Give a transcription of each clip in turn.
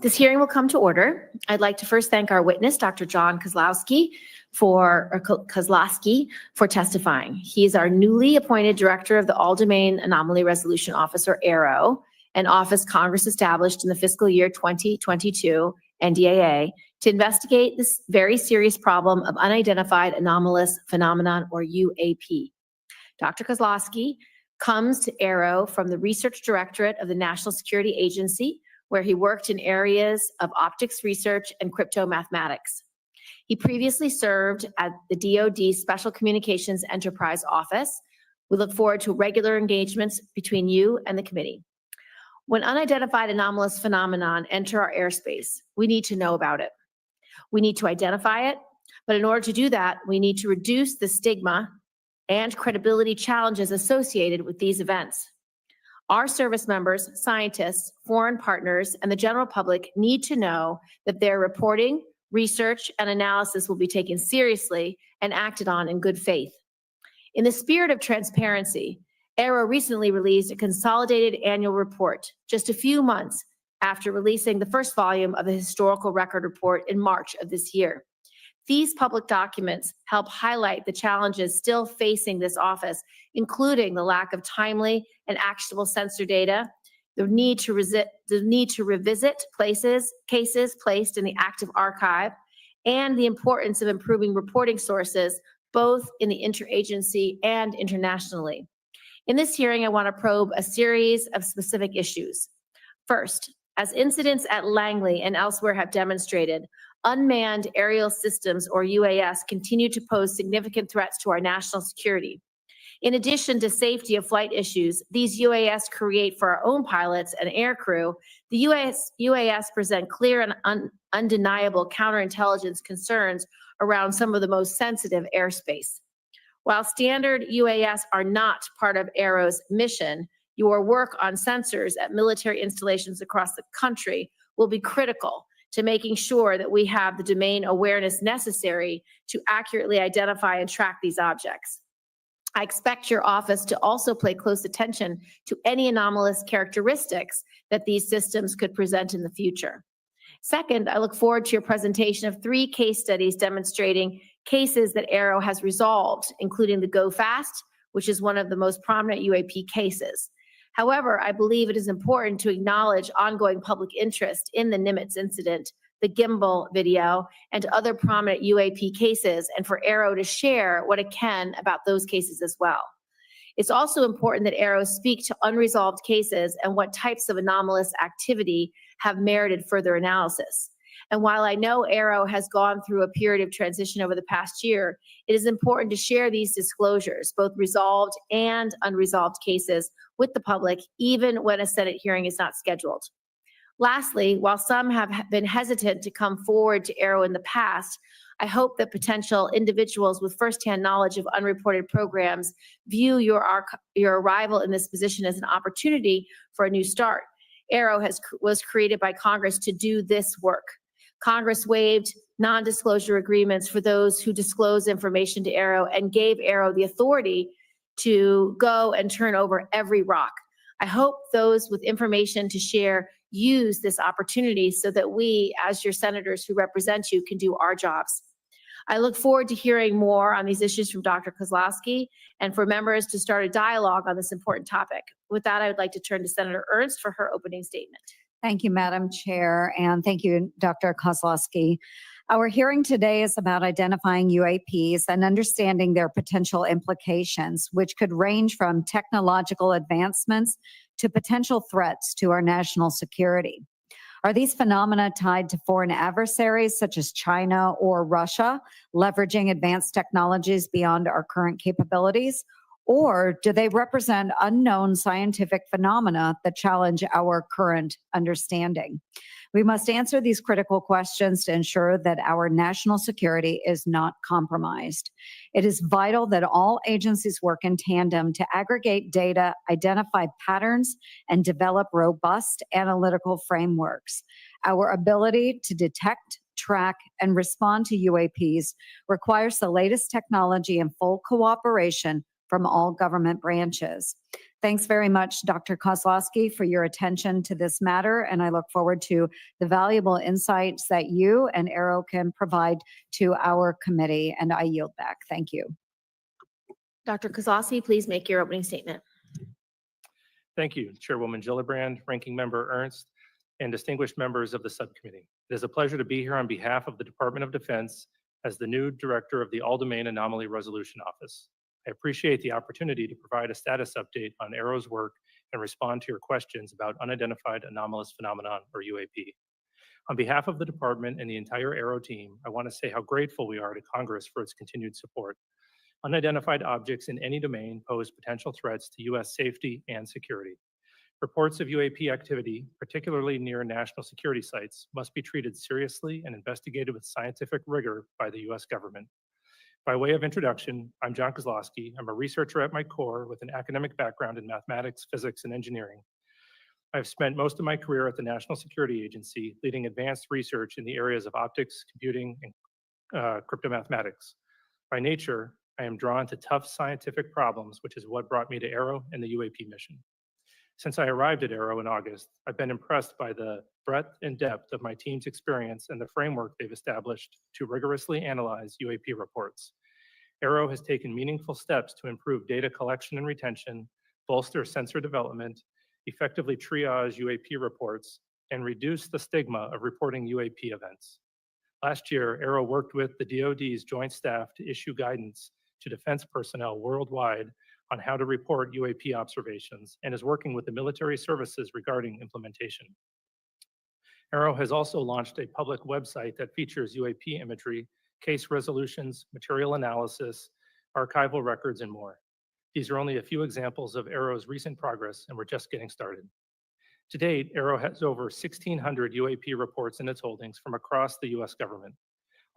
This hearing will come to order. I'd like to first thank our witness, Dr. John Kozlowski, for testifying. He is our newly appointed director of the All-Domain Anomaly Resolution Office, or AARO, an office Congress established in the fiscal year 2022 NDAA to investigate this very serious problem of unidentified anomalous phenomenon, or UAP. Dr. Kozlowski comes to AARO from the Research Directorate of the National Security Agency, where he worked in areas of optics research and crypto mathematics. He previously served at the DoD Special Communications Enterprise Office. We look forward to regular engagements between you and the committee. When unidentified anomalous phenomenon enter our airspace, we need to know about it. We need to identify it, but in order to do that, we need to reduce the stigma and credibility challenges associated with these events. Our service members, scientists, foreign partners, and the general public need to know that their reporting, research, and analysis will be taken seriously and acted on in good faith. In the spirit of transparency, AARO recently released a consolidated annual report just a few months after releasing the first volume of the historical record report in March of this year. These public documents help highlight the challenges still facing this office, including the lack of timely and actionable sensor data, the need to revisit cases placed in the active archive, and the importance of improving reporting sources, both in the interagency and internationally. In this hearing, I want to probe a series of specific issues. First, as incidents at Langley and elsewhere have demonstrated, unmanned aerial systems, or UAS, continue to pose significant threats to our national security. In addition to safety of flight issues these UAS create for our own pilots and air crew, the UAS present clear and undeniable counterintelligence concerns around some of the most sensitive airspace. While standard UAS are not part of AARO's mission, your work on sensors at military installations across the country will be critical to making sure that we have the domain awareness necessary to accurately identify and track these objects. I expect your office to also pay close attention to any anomalous characteristics that these systems could present in the future. Second, I look forward to your presentation of 3 case studies demonstrating cases that AARO has resolved, including the Go Fast, which is one of the most prominent UAP cases. However, I believe it is important to acknowledge ongoing public interest in the Nimitz incident, the gimbal video, and other prominent UAP cases, and for AARO to share what it can about those cases as well. It's also important that AARO speak to unresolved cases and what types of anomalous activity have merited further analysis. And while I know AARO has gone through a period of transition over the past year, it is important to share these disclosures, both resolved and unresolved cases, with the public, even when a Senate hearing is not scheduled. Lastly, while some have been hesitant to come forward to AARO in the past, I hope that potential individuals with firsthand knowledge of unreported programs view your arrival in this position as an opportunity for a new start. AARO was created by Congress to do this work. Congress waived non-disclosure agreements for those who disclose information to AARO and gave AARO the authority to go and turn over every rock. I hope those with information to share use this opportunity so that we, as your senators who represent you, can do our jobs. I look forward to hearing more on these issues from Dr. Kozlowski and for members to start a dialogue on this important topic. With that, I would like to turn to Senator Ernst for her opening statement. Thank you, Madam Chair, and thank you, Dr. Kozlowski. Our hearing today is about identifying UAPs and understanding their potential implications, which could range from technological advancements to potential threats to our national security. Are these phenomena tied to foreign adversaries such as China or Russia, leveraging advanced technologies beyond our current capabilities? Or do they represent unknown scientific phenomena that challenge our current understanding? We must answer these critical questions to ensure that our national security is not compromised. It is vital that all agencies work in tandem to aggregate data, identify patterns, and develop robust analytical frameworks. Our ability to detect, track, and respond to UAPs requires the latest technology and full cooperation from all government branches. Thanks very much, Dr. Kozlowski, for your attention to this matter, and I look forward to the valuable insights that you and AARO can provide to our committee, and I yield back. Thank you. Dr. Kozlowski, please make your opening statement. Thank you, Chairwoman Gillibrand, Ranking Member Ernst, and distinguished members of the subcommittee. It is a pleasure to be here on behalf of the Department of Defense as the new director of the All-Domain Anomaly Resolution Office. I appreciate the opportunity to provide a status update on AARO's work and respond to your questions about unidentified anomalous phenomenon, or UAP. On behalf of the department and the entire AARO team, I want to say how grateful we are to Congress for its continued support. Unidentified objects in any domain pose potential threats to U.S. safety and security. Reports of UAP activity, particularly near national security sites, must be treated seriously and investigated with scientific rigor by the U.S. government. By way of introduction, I'm John Kozlowski. I'm a researcher at my core with an academic background in mathematics, physics, and engineering. I've spent most of my career at the National Security Agency, leading advanced research in the areas of optics, computing, and cryptomathematics. By nature, I am drawn to tough scientific problems, which is what brought me to AARO and the UAP mission. Since I arrived at AARO in August, I've been impressed by the breadth and depth of my team's experience and the framework they've established to rigorously analyze UAP reports. AARO has taken meaningful steps to improve data collection and retention, bolster sensor development, effectively triage UAP reports, and reduce the stigma of reporting UAP events. Last year, AARO worked with the DoD's Joint Staff to issue guidance to defense personnel worldwide on how to report UAP observations and is working with the military services regarding implementation. AARO has also launched a public website that features UAP imagery, case resolutions, material analysis, archival records, and more. These are only a few examples of AARO's recent progress, and we're just getting started. To date, AARO has over 1,600 UAP reports in its holdings from across the U.S. government.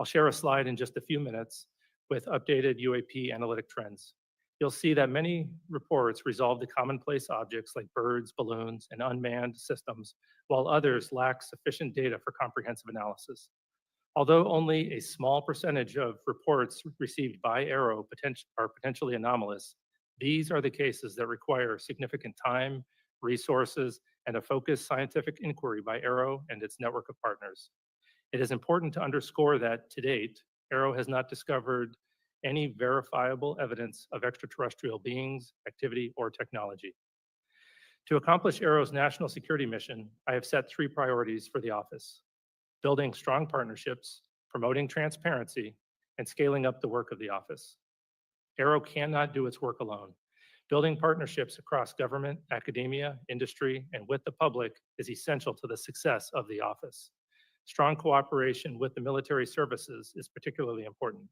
I'll share a slide in just a few minutes with updated UAP analytic trends. You'll see that many reports resolve the commonplace objects like birds, balloons, and unmanned systems, while others lack sufficient data for comprehensive analysis. Although only a small percentage of reports received by AARO are potentially anomalous, these are the cases that require significant time, resources, and a focused scientific inquiry by AARO and its network of partners. It is important to underscore that, to date, AARO has not discovered any verifiable evidence of extraterrestrial beings, activity, or technology. To accomplish AARO's national security mission, I have set 3 priorities for the office: building strong partnerships, promoting transparency, and scaling up the work of the office. AARO cannot do its work alone. Building partnerships across government, academia, industry, and with the public is essential to the success of the office. Strong cooperation with the military services is particularly important.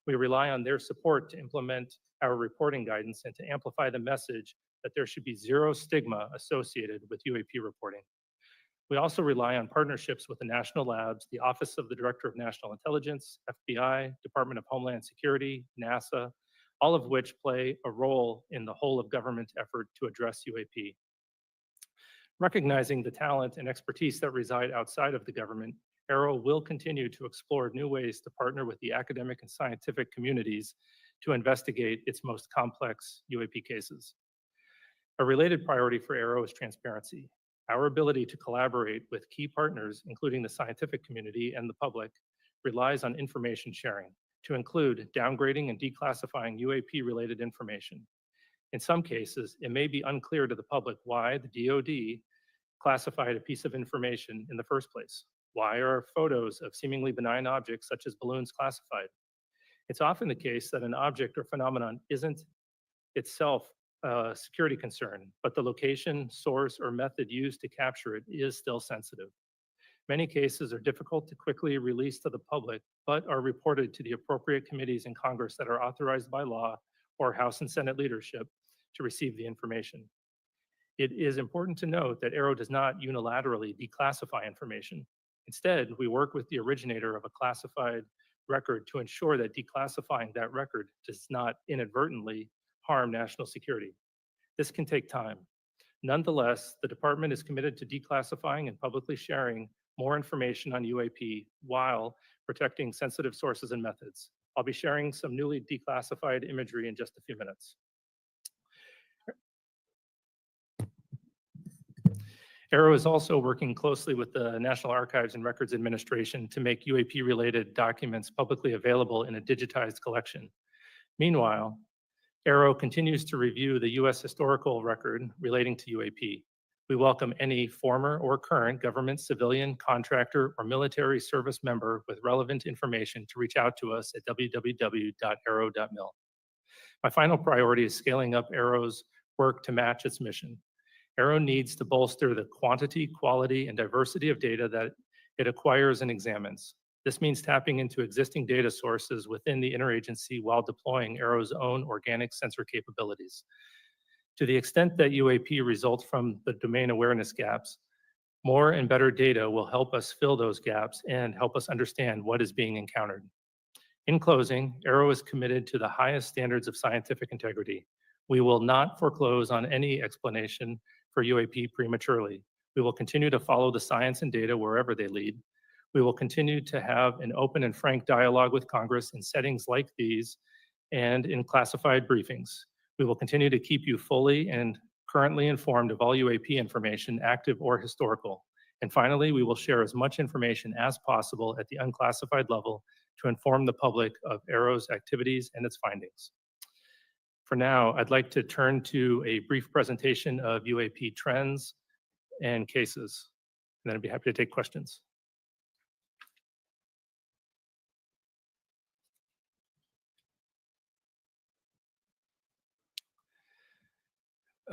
We rely on their support to implement our reporting guidance and to amplify the message that there should be zero stigma associated with UAP reporting. We also rely on partnerships with the national labs, the Office of the Director of National Intelligence, FBI, Department of Homeland Security, NASA, all of which play a role in the whole of government effort to address UAP. Recognizing the talent and expertise that reside outside of the government, AARO will continue to explore new ways to partner with the academic and scientific communities to investigate its most complex UAP cases. A related priority for AARO is transparency. Our ability to collaborate with key partners, including the scientific community and the public, relies on information sharing, to include downgrading and declassifying UAP-related information. In some cases, it may be unclear to the public why the DoD classified a piece of information in the first place. Why are photos of seemingly benign objects such as balloons classified? It's often the case that an object or phenomenon isn't itself a security concern, but the location, source, or method used to capture it is still sensitive. Many cases are difficult to quickly release to the public, but are reported to the appropriate committees in Congress that are authorized by law or House and Senate leadership to receive the information. It is important to note that AARO does not unilaterally declassify information. Instead, we work with the originator of a classified record to ensure that declassifying that record does not inadvertently harm national security. This can take time. Nonetheless, the department is committed to declassifying and publicly sharing more information on UAP while protecting sensitive sources and methods. I'll be sharing some newly declassified imagery in just a few minutes. AARO is also working closely with the National Archives and Records Administration to make UAP-related documents publicly available in a digitized collection. Meanwhile, AARO continues to review the U.S. historical record relating to UAP. We welcome any former or current government, civilian, contractor, or military service member with relevant information to reach out to us at www.aaro.mil. My final priority is scaling up AARO's work to match its mission. AARO needs to bolster the quantity, quality, and diversity of data that it acquires and examines. This means tapping into existing data sources within the interagency while deploying AARO's own organic sensor capabilities. To the extent that UAP results from the domain awareness gaps, more and better data will help us fill those gaps and help us understand what is being encountered. In closing, AARO is committed to the highest standards of scientific integrity. We will not foreclose on any explanation for UAP prematurely. We will continue to follow the science and data wherever they lead. We will continue to have an open and frank dialogue with Congress in settings like these and in classified briefings. We will continue to keep you fully and currently informed of all UAP information, active or historical. And finally, we will share as much information as possible at the unclassified level to inform the public of AARO's activities and its findings. For now, I'd like to turn to a brief presentation of UAP trends and cases, and then I'd be happy to take questions.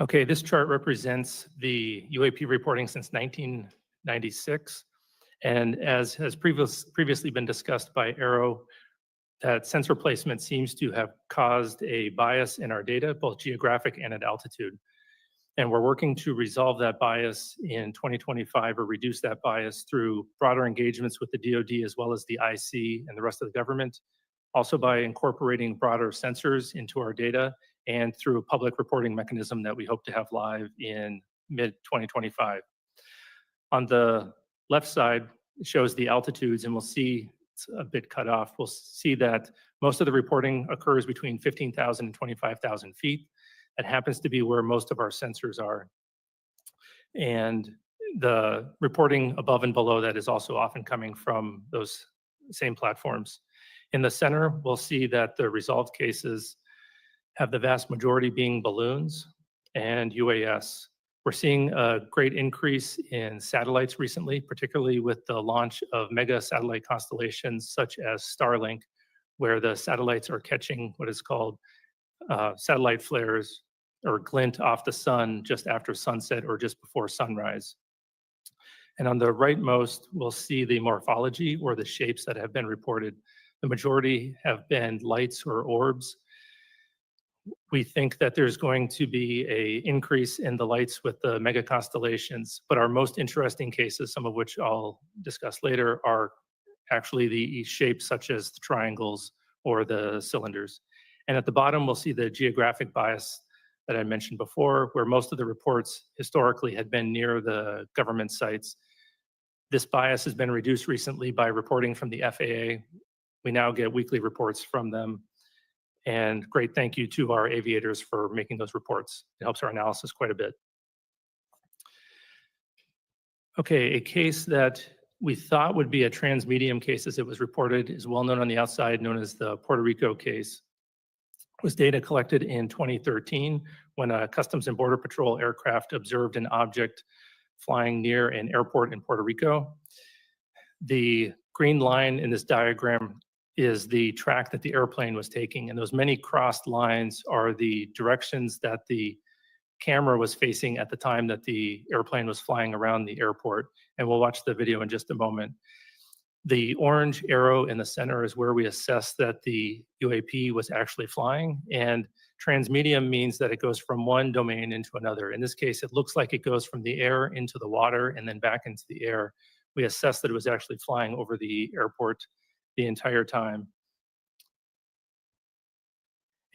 Okay, this chart represents the UAP reporting since 1996. And as has previously been discussed by AARO, that sensor placement seems to have caused a bias in our data, both geographic and at altitude. And we're working to resolve that bias in 2025 or reduce that bias through broader engagements with the DoD as well as the IC and the rest of the government, also by incorporating broader sensors into our data and through a public reporting mechanism that we hope to have live in mid-2025. On the left side, it shows the altitudes, and we'll see it's a bit cut off. We'll see that most of the reporting occurs between 15,000 and 25,000 feet. That happens to be where most of our sensors are. And the reporting above and below that is also often coming from those same platforms. In the center, we'll see that the resolved cases have the vast majority being balloons and UAS. We're seeing a great increase in satellites recently, particularly with the launch of mega satellite constellations such as Starlink, where the satellites are catching what is called satellite flares or glint off the sun just after sunset or just before sunrise. And on the rightmost, we'll see the morphology or the shapes that have been reported. The majority have been lights or orbs. We think that there's going to be an increase in the lights with the mega constellations, but our most interesting cases, some of which I'll discuss later, are actually the shapes such as the triangles or the cylinders. And at the bottom, we'll see the geographic bias that I mentioned before, where most of the reports historically had been near the government sites. This bias has been reduced recently by reporting from the FAA. We now get weekly reports from them. And great thank you to our aviators for making those reports. It helps our analysis quite a bit. Okay, a case that we thought would be a transmedium case as it was reported is well known on the outside, known as the Puerto Rico case. It was data collected in 2013 when a Customs and Border Patrol aircraft observed an object flying near an airport in Puerto Rico. The green line in this diagram is the track that the airplane was taking, and those many crossed lines are the directions that the camera was facing at the time that the airplane was flying around the airport, and we'll watch the video in just a moment. The orange arrow in the center is where we assess that the UAP was actually flying, and transmedium means that it goes from one domain into another. In this case, it looks like it goes from the air into the water and then back into the air. We assess that it was actually flying over the airport the entire time.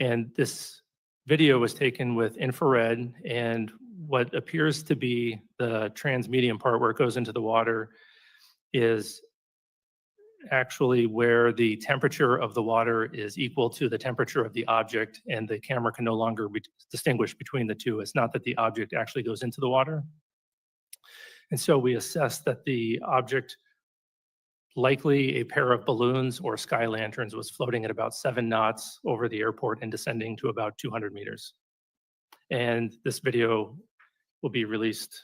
And this video was taken with infrared, and what appears to be the transmedium part where it goes into the water is actually where the temperature of the water is equal to the temperature of the object, and the camera can no longer distinguish between the two. It's not that the object actually goes into the water. And so we assessed that the object, likely a pair of balloons or sky lanterns, was floating at about 7 knots over the airport and descending to about 200 meters. And this video will be released,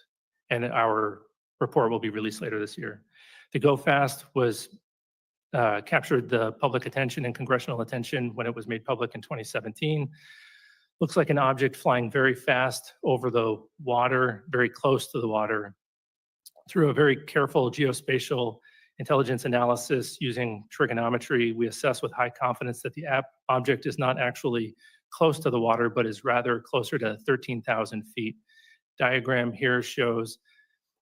and our report will be released later this year. The Go Fast was captured the public attention and congressional attention when it was made public in 2017. Looks like an object flying very fast over the water, very close to the water. Through a very careful geospatial intelligence analysis using trigonometry, we assess with high confidence that the object is not actually close to the water, but is rather closer to 13,000 feet. Diagram here shows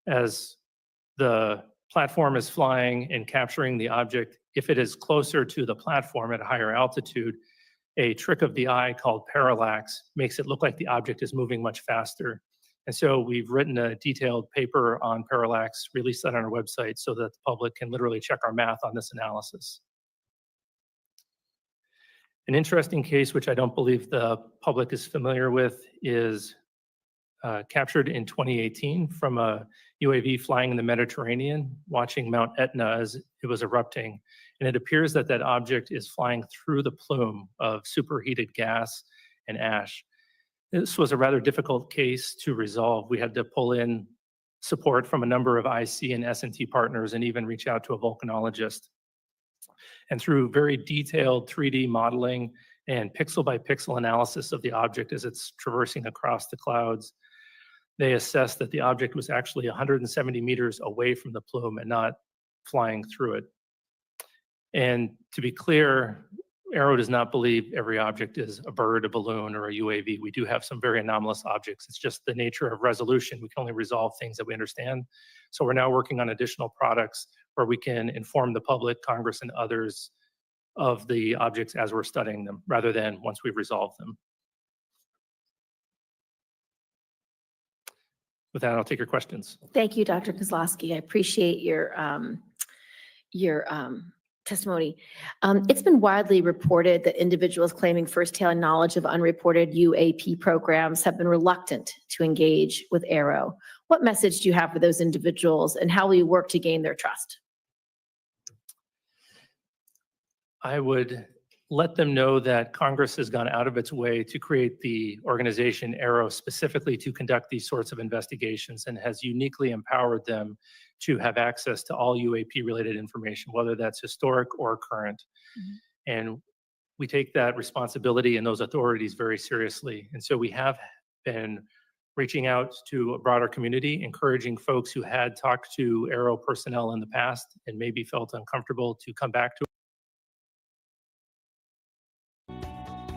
as the platform is flying and capturing the object, if it is closer to the platform at a higher altitude, a trick of the eye called parallax makes it look like the object is moving much faster. And so we've written a detailed paper on parallax, released that on our website so that the public can literally check our math on this analysis. An interesting case, which I don't believe the public is familiar with, is captured in 2018 from a UAV flying in the Mediterranean, watching Mount Etna as it was erupting. And it appears that that object is flying through the plume of superheated gas and ash. This was a rather difficult case to resolve. We had to pull in support from a number of IC and S&T partners and even reach out to a volcanologist. And through very detailed 3D modeling and pixel by pixel analysis of the object as it's traversing across the clouds, they assessed that the object was actually 170 meters away from the plume and not flying through it. And to be clear, AARO does not believe every object is a bird, a balloon, or a UAV. We do have some very anomalous objects. It's just the nature of resolution. We can only resolve things that we understand. So we're now working on additional products where we can inform the public, Congress, and others of the objects as we're studying them, rather than once we've resolved them. With that, I'll take your questions. Thank you, Dr. Kozlowski. I appreciate your testimony. It's been widely reported that individuals claiming firsthand knowledge of unreported UAP programs have been reluctant to engage with AARO. What message do you have for those individuals, and how will you work to gain their trust? I would let them know that Congress has gone out of its way to create the organization AARO specifically to conduct these sorts of investigations, and has uniquely empowered them to have access to all UAP related information, whether that's historic or current. And we take that responsibility and those authorities very seriously. And so we have been reaching out to a broader community, encouraging folks who had talked to AARO personnel in the past and maybe felt uncomfortable to come back to.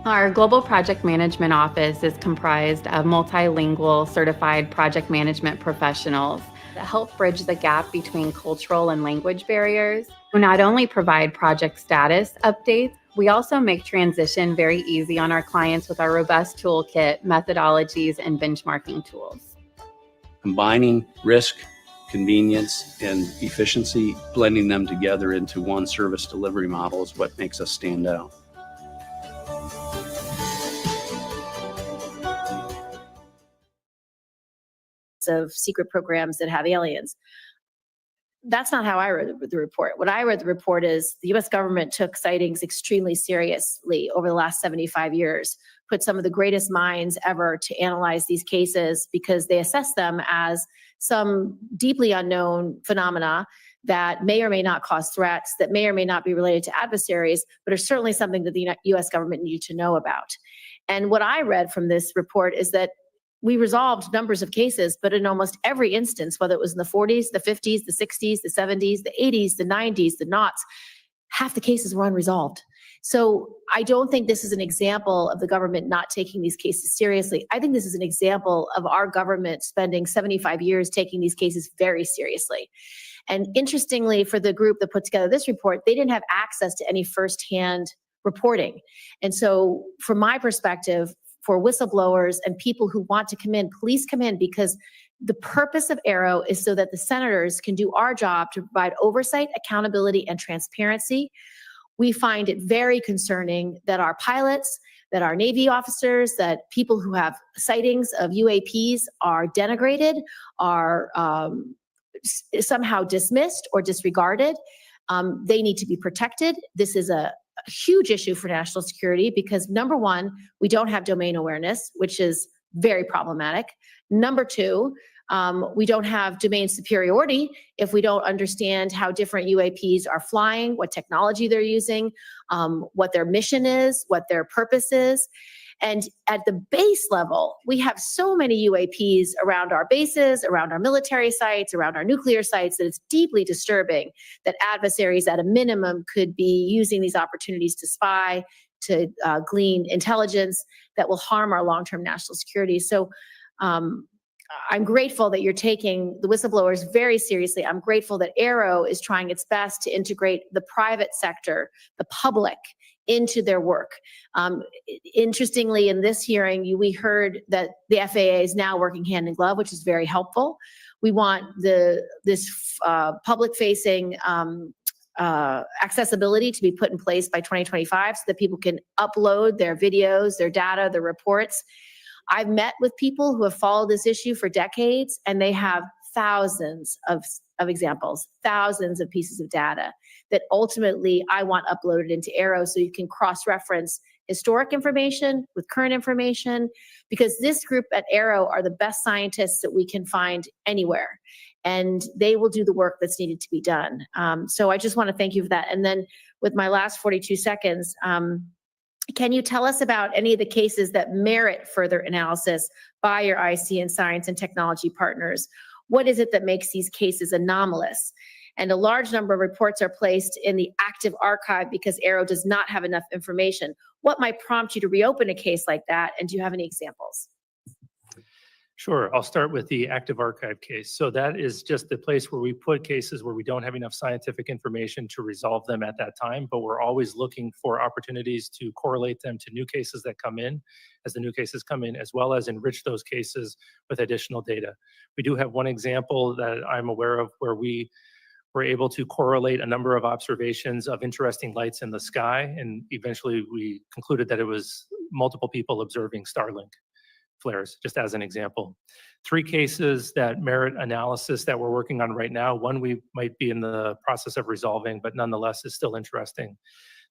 Our Global Project Management Office is comprised of multilingual certified project management professionals that help bridge the gap between cultural and language barriers. We not only provide project status updates, we also make transition very easy on our clients with our robust toolkit, methodologies, and benchmarking tools. Combining risk, convenience, and efficiency, blending them together into one service delivery model is what makes us stand out. Of secret programs that have aliens. That's not how I read the report. What I read the report is the US government took sightings extremely seriously over the last 75 years, put some of the greatest minds ever to analyze these cases because they assess them as some deeply unknown phenomena that may or may not cause threats, that may or may not be related to adversaries, but are certainly something that the US government needed to know about. And what I read from this report is that we resolved numbers of cases, but in almost every instance, whether it was in the 40s, the 50s, the 60s, the 70s, the 80s, the 90s, the noughts, half the cases were unresolved. So I don't think this is an example of the government not taking these cases seriously. I think this is an example of our government spending 75 years taking these cases very seriously. And interestingly, for the group that put together this report, they didn't have access to any firsthand reporting. And so from my perspective, for whistleblowers and people who want to come in, please come in, because the purpose of AARO is so that the senators can do our job to provide oversight, accountability, and transparency. We find it very concerning that our pilots, that our Navy officers, that people who have sightings of UAPs are denigrated, are somehow dismissed or disregarded. They need to be protected. This is a huge issue for national security because number one, we don't have domain awareness, which is very problematic. Number two, we don't have domain superiority if we don't understand how different UAPs are flying, what technology they're using, what their mission is, what their purpose is. And at the base level, we have so many UAPs around our bases, around our military sites, around our nuclear sites, that it's deeply disturbing that adversaries at a minimum could be using these opportunities to spy, to glean intelligence that will harm our long-term national security. So I'm grateful that you're taking the whistleblowers very seriously. I'm grateful that AARO is trying its best to integrate the private sector, the public, into their work. Interestingly, in this hearing, we heard that the FAA is now working hand in glove, which is very helpful. We want this public-facing accessibility to be put in place by 2025 so that people can upload their videos, their data, their reports. I've met with people who have followed this issue for decades, and they have thousands of examples, thousands of pieces of data that ultimately I want uploaded into AARO so you can cross-reference historic information with current information, because this group at AARO are the best scientists that we can find anywhere, and they will do the work that's needed to be done. So I just want to thank you for that. And then with my last 42 seconds, can you tell us about any of the cases that merit further analysis by your IC and science and technology partners? What is it that makes these cases anomalous? And a large number of reports are placed in the active archive because AARO does not have enough information. What might prompt you to reopen a case like that? And do you have any examples? Sure. I'll start with the active archive case. So that is just the place where we put cases where we don't have enough scientific information to resolve them at that time, but we're always looking for opportunities to correlate them to new cases that come in as the new cases come in, as well as enrich those cases with additional data. We do have one example that I'm aware of where we were able to correlate a number of observations of interesting lights in the sky, and eventually we concluded that it was multiple people observing Starlink flares, just as an example. 3 cases that merit analysis that we're working on right now. One we might be in the process of resolving, but nonetheless is still interesting.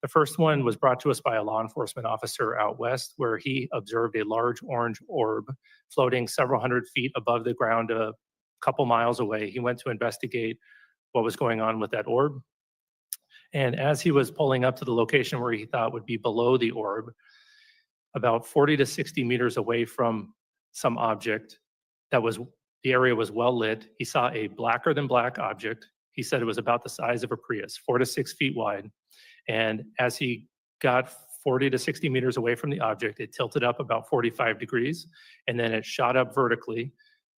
The first one was brought to us by a law enforcement officer out west, where he observed a large orange orb floating several hundred feet above the ground a couple miles away. He went to investigate what was going on with that orb. And as he was pulling up to the location where he thought would be below the orb, about 40 to 60 meters away from some object that was, the area was well lit, he saw a blacker than black object. He said it was about the size of a Prius, 4 to 6 feet wide. And as he got 40 to 60 meters away from the object, it tilted up about 45 degrees, and then it shot up vertically.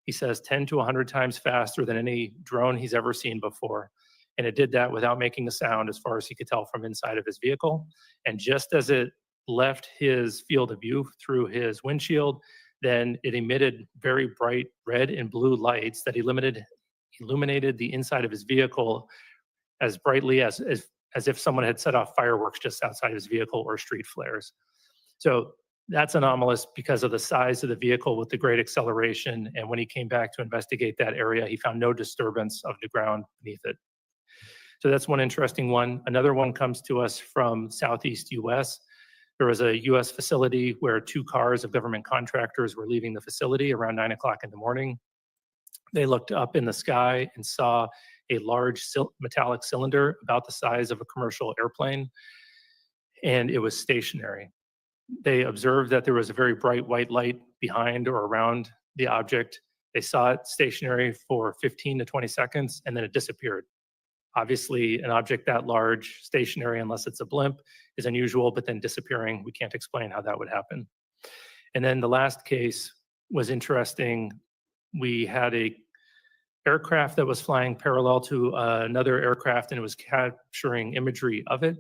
He says 10 to 100 times faster than any drone he's ever seen before. And it did that without making a sound, as far as he could tell from inside of his vehicle. And just as it left his field of view through his windshield, then it emitted very bright red and blue lights that illuminated the inside of his vehicle as brightly as if someone had set off fireworks just outside his vehicle, or street flares. So that's anomalous because of the size of the vehicle with the great acceleration. And when he came back to investigate that area, he found no disturbance of the ground beneath it. So that's one interesting one. Another one comes to us from Southeast US. There was a US facility where 2 cars of government contractors were leaving the facility around 9 o'clock in the morning. They looked up in the sky and saw a large metallic cylinder about the size of a commercial airplane, and it was stationary. They observed that there was a very bright white light behind or around the object. They saw it stationary for 15 to 20 seconds, and then it disappeared. Obviously, an object that large, stationary, unless it's a blimp, is unusual, but then disappearing, we can't explain how that would happen. And then the last case was interesting. We had a aircraft that was flying parallel to another aircraft, and it was capturing imagery of it.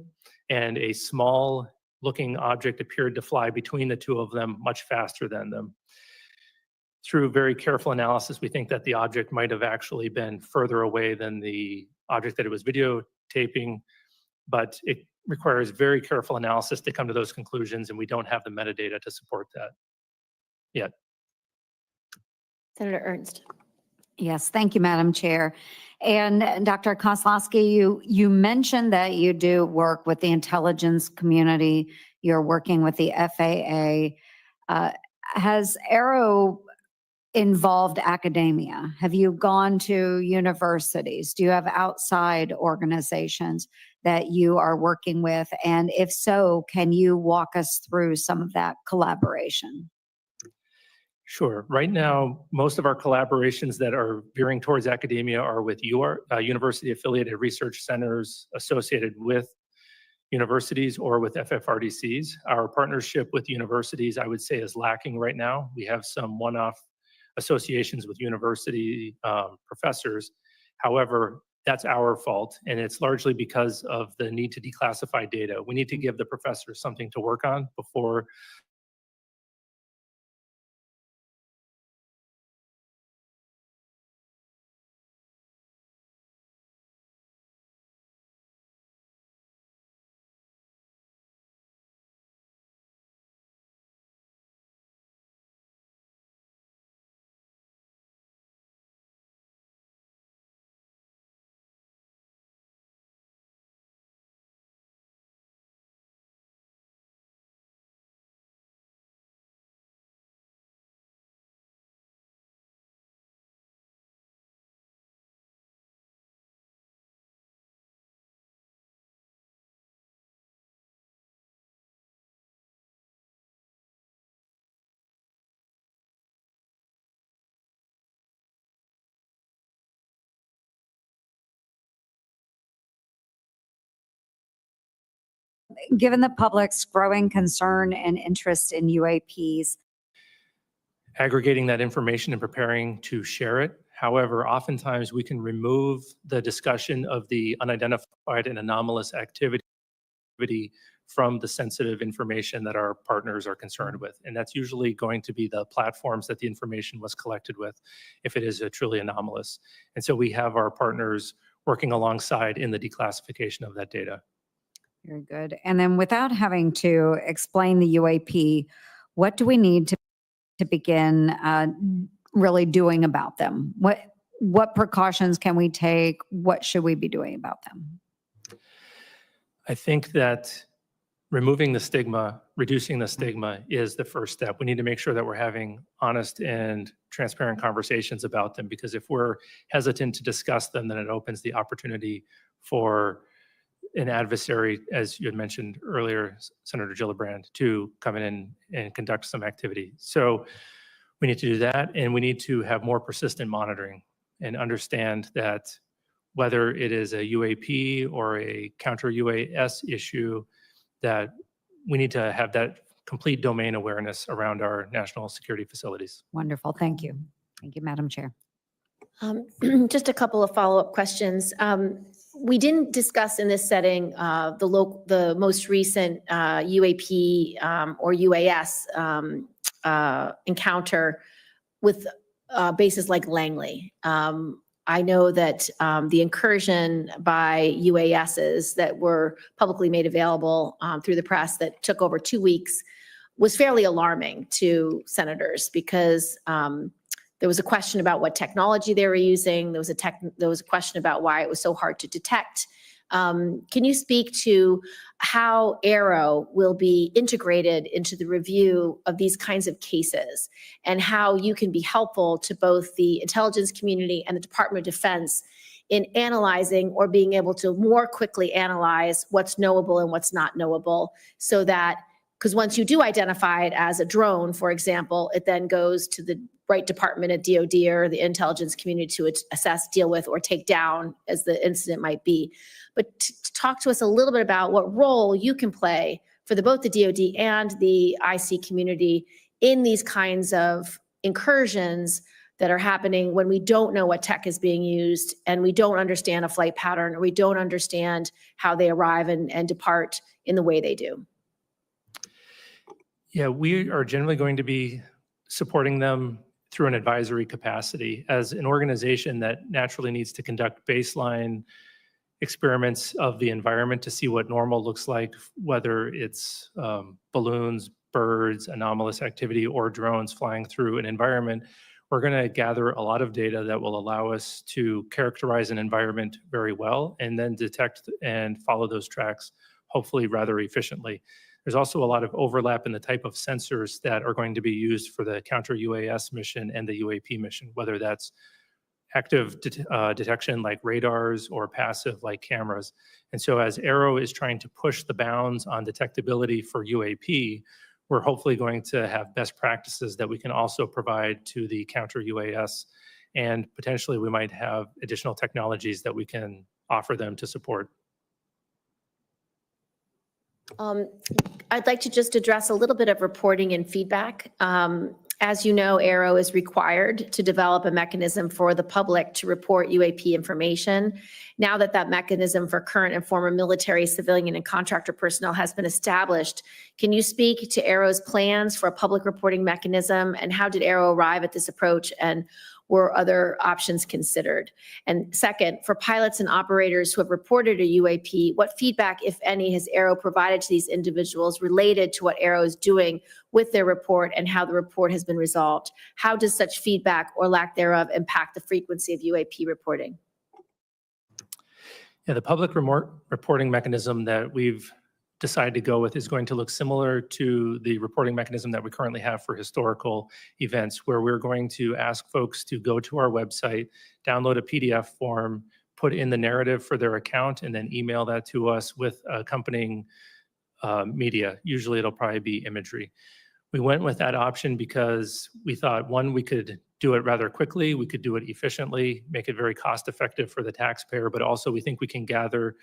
And a small looking object appeared to fly between the 2 of them much faster than them. Through very careful analysis, we think that the object might have actually been further away than the object that it was videotaping, but it requires very careful analysis to come to those conclusions, and we don't have the metadata to support that yet. Senator Ernst. Yes, thank you, Madam Chair. And Dr. Kozlowski, you mentioned that you do work with the intelligence community. You're working with the FAA. Has AARO involved academia? Have you gone to universities? Do you have outside organizations that you are working with? And if so, can you walk us through some of that collaboration? Sure. Right now, most of our collaborations that are veering towards academia are with university-affiliated research centers associated with universities or with FFRDCs. Our partnership with universities, I would say, is lacking right now. We have some one-off associations with university professors. However, that's our fault, and it's largely because of the need to declassify data. We need to give the professors something to work on before Given the public's growing concern and interest in UAPs, aggregating that information and preparing to share it. However, oftentimes we can remove the discussion of the unidentified and anomalous activity from the sensitive information that our partners are concerned with. And that's usually going to be the platforms that the information was collected with, if it is a truly anomalous. And so we have our partners working alongside in the declassification of that data. very good. And then without having to explain the UAP, what do we need to begin really doing about them? What precautions can we take? What should we be doing about them? I think that removing the stigma, reducing the stigma is the first step. We need to make sure that we're having honest and transparent conversations about them, because if we're hesitant to discuss them, then it opens the opportunity for an adversary, as you had mentioned earlier, Senator Gillibrand, to come in and conduct some activity. So we need to do that, and we need to have more persistent monitoring and understand that whether it is a UAP or a counter UAS issue, that we need to have that complete domain awareness around our national security facilities. Wonderful. Thank you. Thank you, Madam Chair. Just a couple of follow-up questions. We didn't discuss in this setting the most recent UAP or UAS encounter with bases like Langley. I know that the incursion by UASs that were publicly made available through the press that took over 2 weeks was fairly alarming to senators, because there was a question about what technology they were using. There was a question about why it was so hard to detect. Can you speak to how AARO will be integrated into the review of these kinds of cases, and how you can be helpful to both the intelligence community and the Department of Defense in analyzing or being able to more quickly analyze what's knowable and what's not knowable, so that, because once you do identify it as a drone, for example, it then goes to the right department at DOD or the intelligence community to assess, deal with, or take down as the incident might be. But to talk to us a little bit about what role you can play for both the DOD and the IC community in these kinds of incursions that are happening when we don't know what tech is being used, and we don't understand a flight pattern, or we don't understand how they arrive and depart in the way they do. Yeah, we are generally going to be supporting them through an advisory capacity as an organization that naturally needs to conduct baseline experiments of the environment to see what normal looks like, whether it's balloons, birds, anomalous activity, or drones flying through an environment. We're going to gather a lot of data that will allow us to characterize an environment very well and then detect and follow those tracks, hopefully rather efficiently. There's also a lot of overlap in the type of sensors that are going to be used for the counter-UAS mission and the UAP mission, whether that's active detection like radars or passive like cameras. And so as AARO is trying to push the bounds on detectability for UAP, we're hopefully going to have best practices that we can also provide to the counter-UAS. And potentially we might have additional technologies that we can offer them to support. I'd like to just address a little bit of reporting and feedback. As you know, AARO is required to develop a mechanism for the public to report UAP information. Now that that mechanism for current and former military, civilian, and contractor personnel has been established, can you speak to AARO's plans for a public reporting mechanism, and how did AARO arrive at this approach, and were other options considered? And second, for pilots and operators who have reported a UAP, what feedback, if any, has AARO provided to these individuals related to what AARO is doing with their report and how the report has been resolved? How does such feedback or lack thereof impact the frequency of UAP reporting? Yeah, the public reporting mechanism that we've decided to go with is going to look similar to the reporting mechanism that we currently have for historical events, where we're going to ask folks to go to our website, download a PDF form, put in the narrative for their account, and then email that to us with accompanying media. Usually it'll probably be imagery. We went with that option because we thought, one, we could do it rather quickly, we could do it efficiently, make it very cost effective for the taxpayer, but also we think we can gather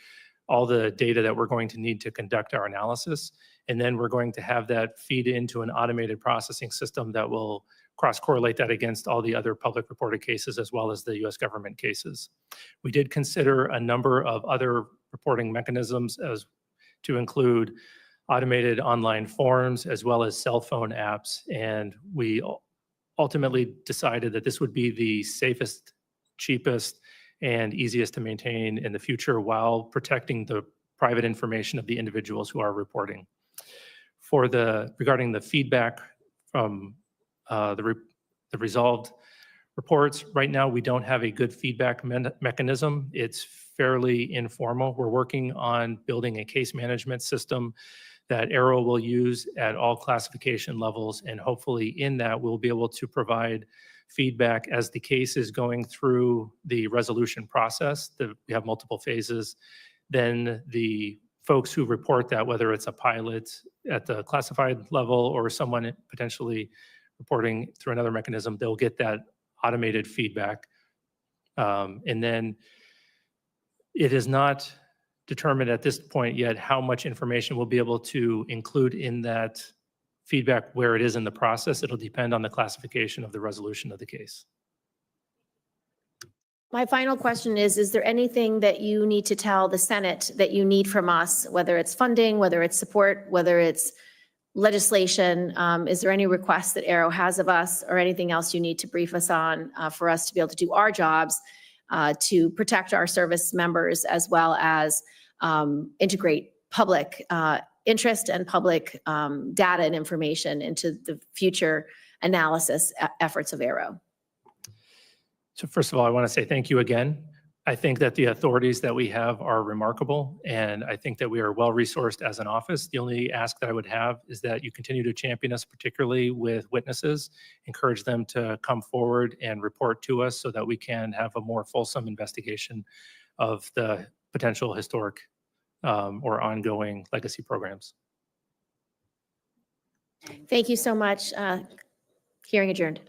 all the data that we're going to need to conduct our analysis. And then we're going to have that feed into an automated processing system that will cross-correlate that against all the other public reported cases as well as the US government cases. We did consider a number of other reporting mechanisms as to include automated online forms as well as cell phone apps. And we ultimately decided that this would be the safest, cheapest, and easiest to maintain in the future while protecting the private information of the individuals who are reporting. Regarding the feedback from the resolved reports, right now we don't have a good feedback mechanism. It's fairly informal. We're working on building a case management system that AARO will use at all classification levels, and hopefully in that we'll be able to provide feedback as the case is going through the resolution process. We have multiple phases. Then the folks who report that, whether it's a pilot at the classified level or someone potentially reporting through another mechanism, they'll get that automated feedback. And then it is not determined at this point yet how much information we'll be able to include in that feedback where it is in the process. It'll depend on the classification of the resolution of the case. My final question is there anything that you need to tell the Senate that you need from us, whether it's funding, whether it's support, whether it's legislation? Is there any requests that AARO has of us or anything else you need to brief us on for us to be able to do our jobs to protect our service members as well as integrate public interest and public data and information into the future analysis efforts of AARO? So first of all, I want to say thank you again. I think that the authorities that we have are remarkable, and I think that we are well-resourced as an office. The only ask that I would have is that you continue to champion us, particularly with witnesses, encourage them to come forward and report to us so that we can have a more fulsome investigation of the potential historic or ongoing legacy programs. Thank you so much. Hearing adjourned.